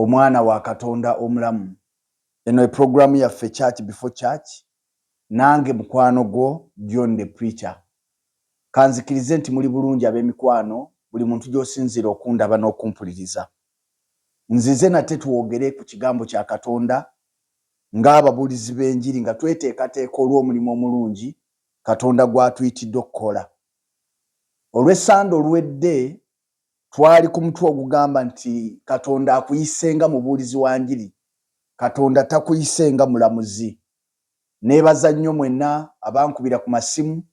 omwana wa Katonda omulamu. Eno program ya Church Before Church, nange mukwano gwo John the Preacher. Kanzikirize nti muli bulungi ab'emikwano, buli muntu gy'osinzira okundaba n'okumpuliriza. Nzize nate tuwogere ku kigambo kya Katonda ng'ababuulizi b'enjiri nga tweteekateeka olw'omulimu omulungi Katonda gw'atuyitidde okukola. Olw'essande olwedde twali ku mutwe ogugamba nti Katonda akuyisenga mubuulizi wa njiri, Katonda takuyisenga mulamuzi. Neebaza nnyo mwenna abankubira ku masimu,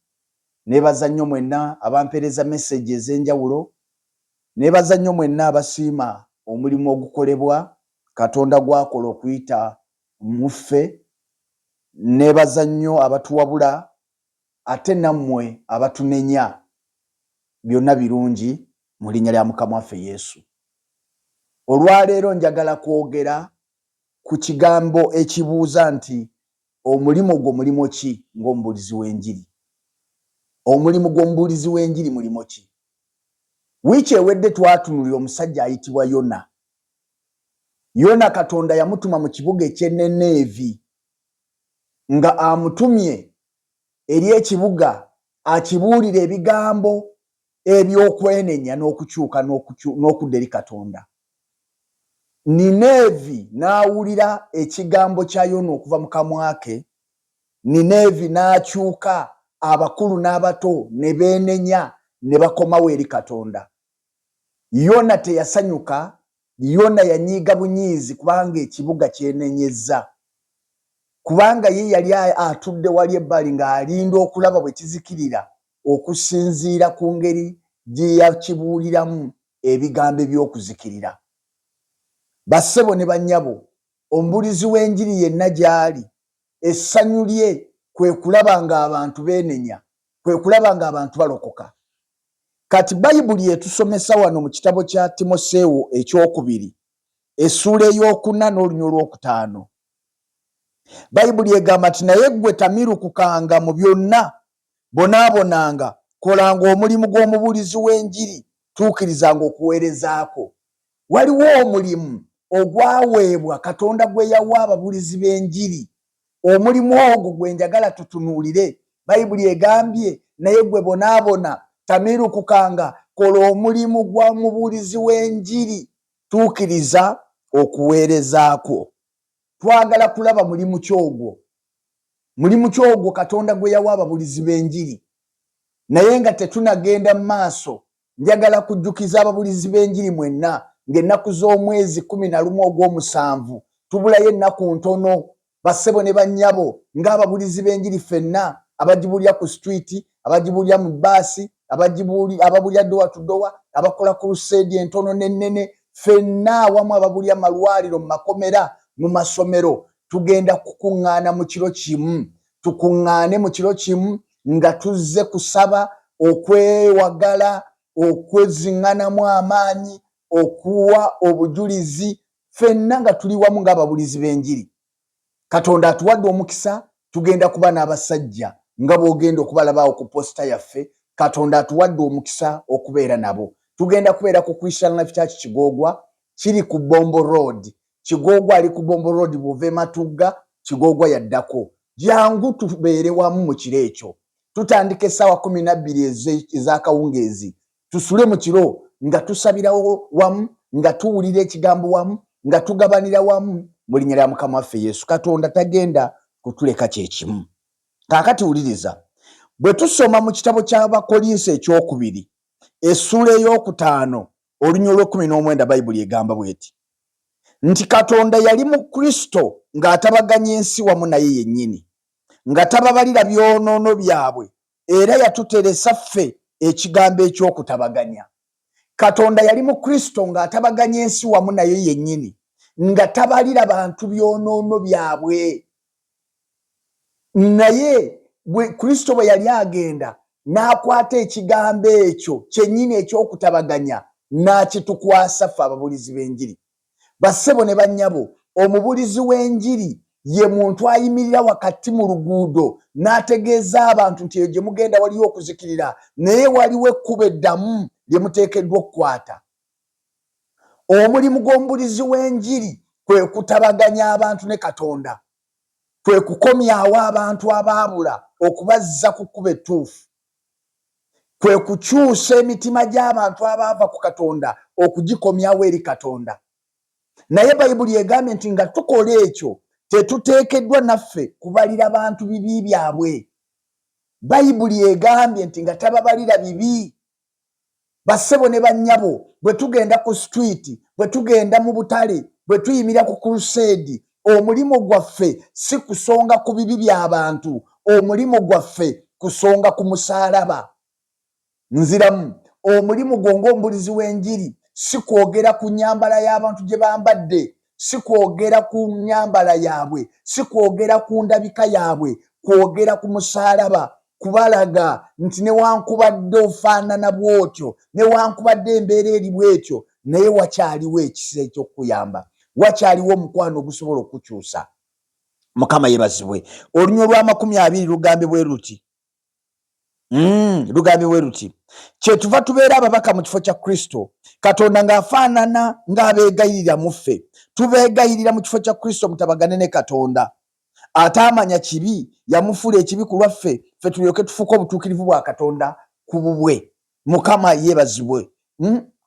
neebaza nnyo mwenna abampeereza message ez'enjawulo, neebaza nnyo mwenna abasiima omulimu ogukolebwa Katonda gwakola okuyita muffe, neebaza nnyo abatuwabula ate nammwe abatunenya. Byonna birungi mu linnya lya Mukama waffe Yesu. Olwaleero njagala kwogera ku kigambo ekibuuza nti omulimu gwo mulimo ki ng'omubuulizi w'enjiri? Omulimu gw'omubuulizi w'enjiri mulimo ki? Wiiki ewedde twatunulira omusajja ayitibwa Yona. Yona Katonda yamutuma mu kibuga eky'e Nineevi nga amutumye eri ekibuga akibuulira ebigambo ebyokwenenya n'okukyuka n'okudda eri Katonda. Nineevi n'awulira ekigambo kya Yona okuva mu kamwa ke. Nineevi n'akyuka, abakulu n'abato ne beenenya ne bakomawo eri Katonda. Yona teyasanyuka, Yona yanyiiga bunyiizi kubanga ekibuga kyenenyezza. Kubanga ye yali atudde wali ebbali ng'alinda okulaba bwe kizikirira okusinziira ku ngeri gye yakibuuliramu ebigambo by'okuzikirira. Bassebo ne bannyabo, omubuulizi w'enjiri yenna gy'ali, essanyu lye kwe kulaba ng'abantu beenenya, kwe kulaba ng'abantu balokoka. Kati Bayibuli etusomesa wano mu kitabo kya Timoseewo ekyokubiri, essuula ey'okuna n'olunya olwokutaano. Bayibuli egamba nti naye ggwe tamirukukanga mu byonna, bonaabonanga, kolanga omulimu gw'omubuulizi w'enjiri, tuukirizanga okuweerezaako. Waliwo omulimu ogwaweebwa Katonda gwe yawa ababuulizi b'enjiri. Omulimu ogwo gwe njagala tutunuulire. Bayibuli egambye naye ggwe bonaabona, tamirukukanga, kola omulimu gw'omubuulizi w'enjiri, tuukiriza okuweerezaako. Twagala kulaba mulimu kyogwo. Mulimu kyogwo Katonda gwe yawa ababuulizi b'enjiri. Naye nga tetunagenda mu maaso, njagala kujjukiza ababuulizi b'enjiri mwenna ng'ennaku z'omwezi 11 ogw'omusanvu tubulayo ennaku ntono. Bassebo ne bannyabo ng'ababuulizi b'enjiri ffenna abagibuulira ku street, abagibuulira mu bbaasi, ababuulira dowa to dowa, abakola ku luseedi entono n'ennene, ffenna awamu ababuulira malwaliro, mu makomera, mu masomero, tugenda kukuŋŋaana mu kiro kimu. Tukuŋŋaane mu kiro kimu nga tuzze kusaba, okwewagala, okweziŋŋanamu amaanyi, okuwa obujulizi, ffenna nga tuli wamu ng'ababuulizi b'enjiri. Katonda atuwadde omukisa, tugenda kuba n'abasajja nga bw'ogenda okubalabaawo ku posita yaffe. Katonda atuwadde omukisa okubeera nabo. Tugenda kubeera ku Christian Life Church Kigoogwa, kiri ku Bombo Road. Kigoogwa ali ku Bombo Road bw'ova e Matugga, Kigoogwa yaddako. Jangu tubeere wamu mu kiro ekyo. Tutandika essaawa 12 ez'akawungeezi. Tusule mu kiro nga tusabirawo wamu, nga tuwulira ekigambo wamu, nga tugabanira wamu mu linnya lya Mukama waffe Yesu. Katonda tagenda kutuleka kyekimu. Kaakati wuliriza, bwe tusoma mu kitabo ky'Abakolinso ekyokubiri, essuula ey'okutaano olunya olw'19, Bayibuli egamba bw'eti nti Katonda yali mu Kristo ng'atabaganya ensi wamu naye yennyini, nga tababalira byonoono byabwe, era yatuteresa ffe ekigambo eky'okutabaganya. Katonda yali mu Kristo ng'atabaganya ensi wamu naye yennyini, nga tabalira bantu byonoono byabwe. Naye Kristo bwe yali agenda n'akwata ekigambo ekyo kyennyini eky'okutabaganya n'akitukwasa ffe ababuulizi b'enjiri. Bassebo ne bannyabo, omubuulizi w'enjiri ye muntu ayimirira wakati mu luguudo n'ategeeza abantu nti eyo gye mugenda waliyo okuzikirira, naye waliwo ekkubo eddamu lye muteekeddwa okukwata. Omulimu gw'ombulizi w'enjiri kwe kutabaganya abantu ne Katonda, kwe kukomyawo abantu abaabula okubazza ku kkubo ettuufu, kwe kukyusa emitima gy'abantu abaava ku Katonda okugikomyawo eri Katonda. Naye Bayibuli egambye nti nga tukola ekyo tetuteekeddwa naffe kubalira bantu bibi byabwe. Bayibuli egambye nti nga tababalira bibi. Bassebo ne bannyabo bwe tugenda ku street, bwe tugenda mu butale, bwe tuyimira ku crusade, omulimo gwaffe si kusonga ku bibi by'abantu, omulimo gwaffe kusonga ku musaalaba. Nziramu, omulimo gw'ombulizi w'enjiri si kwogera ku nnyambala y'abantu gye bambadde, si kwogera ku nnyambala yaabwe, si kwogera ku ndabika yaabwe, kwogera ku musaalaba, kubalaga nti newankubadde ofaanana bw'otyo, newankubadde embeera eri bw'etyo, naye wakyaliwo ekisa eky'okuyamba, wakyaliwo omukwano ogusobola okukyusa. Mukama yeebazibwe. Olunywa lwa 20 lugambye bwe luti. Lugambye bwe luti. Kyetuva tubeera ababaka mu kifo kya Kristo, Katonda ng'afaanana ng'abeegayirira mu ffe. Tubeegayirira mu kifo kya Kristo mutabagane ne Katonda. Ataamanya kibi yamufuula ekibi ku lwaffe, ffe tulyoke tufuuke obutuukirivu bwa Katonda ku bubwe. Mukama yeebazibwe.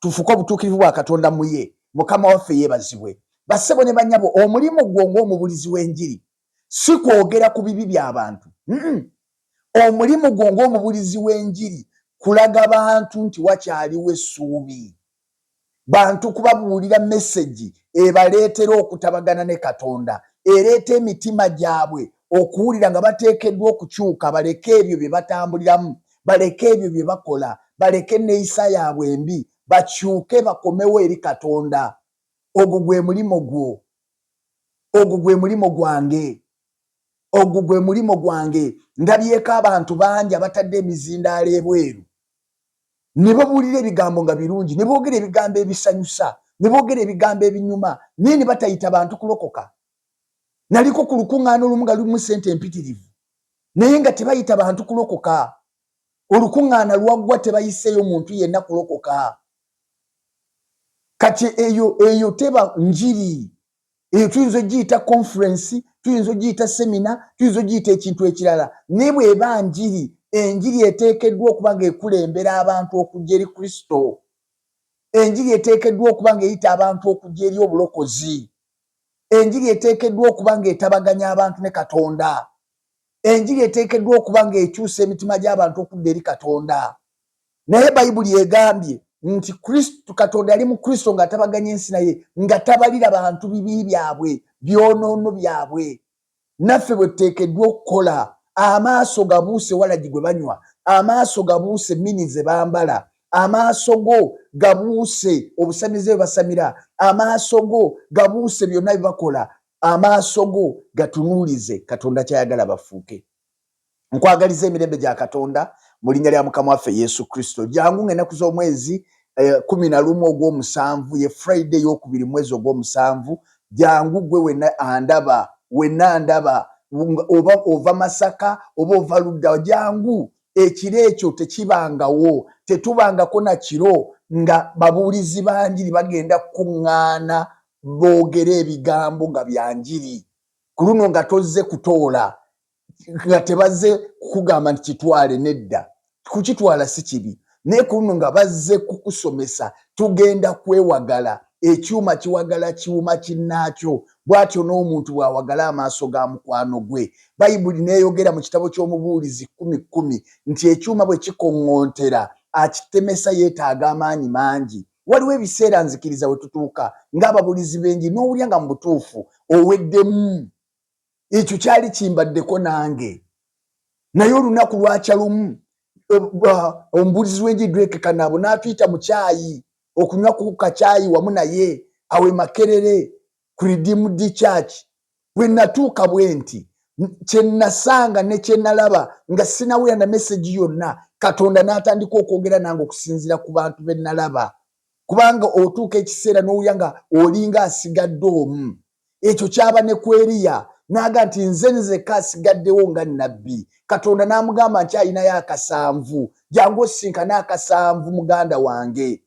Tufuuke obutuukirivu bwa Katonda mu ye. Mukama waffe yeebazibwe. Bassebo ne bannyabo, omulimu gwo ng'omubulizi w'enjiri si kwogera ku bibi by'abantu. Omulimu gwo ng'omubulizi w'enjiri kulaga bantu nti wakyaliwo essuubi. Bantu kubabuulira message ebaleetera okutabagana ne Katonda, ereeta emitima gyabwe okuwulira nga bateekeddwa okukyuka, baleke ebyo bye batambuliramu, baleke ebyo bye bakola, baleke neeyisa yaabwe embi, bakyuke bakomewo eri Katonda. Ogwo gwe mulimo gwo. Ogwo gwe mulimo gwange. Ogwo gwe mulimo gwange. Ndabyeko abantu bangi abatadde emizindaalo ebweru, ne babuulira ebigambo nga birungi, ne boogera ebigambo ebisanyusa, ne boogera ebigambo ebinyuma, naye ne batayita bantu kulokoka. Naliko ku lukuŋŋaana olumu nga lulimu ssente empitirivu, naye nga tebayita bantu kulokoka. Olukuŋŋaana lwaggwa tebayiseeyo muntu yenna kulokoka. Kati eyo teba njiri. Eyo tuyinza ogiyita conference, tuyinza ogiyita semina, tuyinza ogiyita ekintu ekirala. Naye bw'eba njiri, enjiri eteekeddwa okuba ng'ekulembera abantu okujja eri Kristo. Enjiri eteekeddwa okuba ng'eyita abantu okujja eri obulokozi. Enjiri eteekeddwa okuba ng'etabaganya abantu ne Katonda. Enjiri eteekeddwa okuba ng'ekyusa emitima gy'abantu okudda eri Katonda. Naye Bayibuli egambye nti Kristo, Katonda yali mu Kristo ng'atabaganya ensi naye, nga tabalira bantu bibi byabwe, byonoono byabwe. Naffe bwe tuteekeddwa okukola. Amaaso gabuuse walagi gwe banywa, amaaso gabuuse mini ze bambala, amaaso go gabuuse obusamize bwe basamira, amaaso go gabuuse byonna bye bakola, amaaso go gatunuulize Katonda kyayagala bafuuke. Nkwagaliza emirembe gya Katonda mu linnya lya Mukama waffe Yesu Kristo. Jangu ng'ennaku z'omwezi 11 ogw'omusanvu, ye Friday y'okubiri mwezi ogw'omusanvu. Jangu gwe wenna andaba, oba ova Masaka oba ova Ludda, jangu ekiro ekyo tekibangawo, tetubangako na kiro nga babuulizi ba njiri bagenda kukuŋŋaana boogera ebigambo nga bya njiri. Ku luno nga tozze kutoola, nga tebazze kukugamba nti kitwale, nedda. Kukitwala si kibi, naye ku luno nga bazze kukusomesa, tugenda kwewagala. Ekyuma kiwagala kiwuma kinnaakyo, bw'atyo n'omuntu bw'awagala amaaso ga mukwano gwe. Bayibuli neeyogera mu kitabo ky'Omubuulizi 10:10 nti ekyuma bwe kikoŋŋoontera akitemesa yeetaaga amaanyi mangi. Waliwo ebiseera nzikiriza we tutuuka ng'ababulizi b'enjiri n'owulya nga mu butuufu oweddemu. Ekyo kyali kimbaddeko nange. Naye olunaku lwakya lumu omubuulizi w'enjiri Drake Kanabo n'atuyita mu kyayi okunywa ku kacyayi wamu naye awe Makerere ku Redeemed Church. Bwe natuuka bwe nti kye nasanga ne kye nalaba nga sinawulira na message yonna, Katonda n'atandika okwogera nange okusinziira ku bantu be nalaba. Kubanga otuuka ekiseera n'owulira nga olinga asigadde omu. Ekyo kyaba ne ku Eriya, n'aga nti nze nzekka asigaddewo nga nnabbi. Katonda n'amugamba nti ayinayo akasanvu, jangu osinkane akasanvu muganda wange.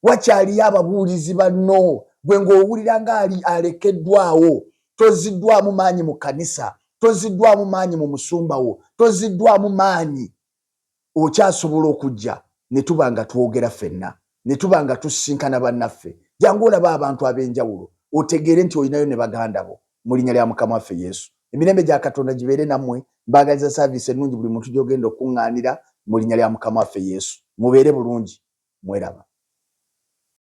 wakyaliyo ababuulizi banno gwe ng'owulira ng'ali alekeddwawo toziddwamu maanyi mu kanisa toziddwamu maanyi mu musumba wo toziddwamu maanyi okyasobola okujja ne tuba nga twogera ffenna ne tuba nga tusisinkana bannaffe jangu olaba abantu ab'enjawulo otegeere nti olinayo ne baganda bo mu linnya lya Mukama waffe Yesu. Emirembe gya Katonda gibeere nammwe mbaagaliza saaviisi ennungi buli muntu gy'ogenda okuŋŋaanira mu linnya lya Mukama waffe Yesu. Mubeere bulungi mweraba.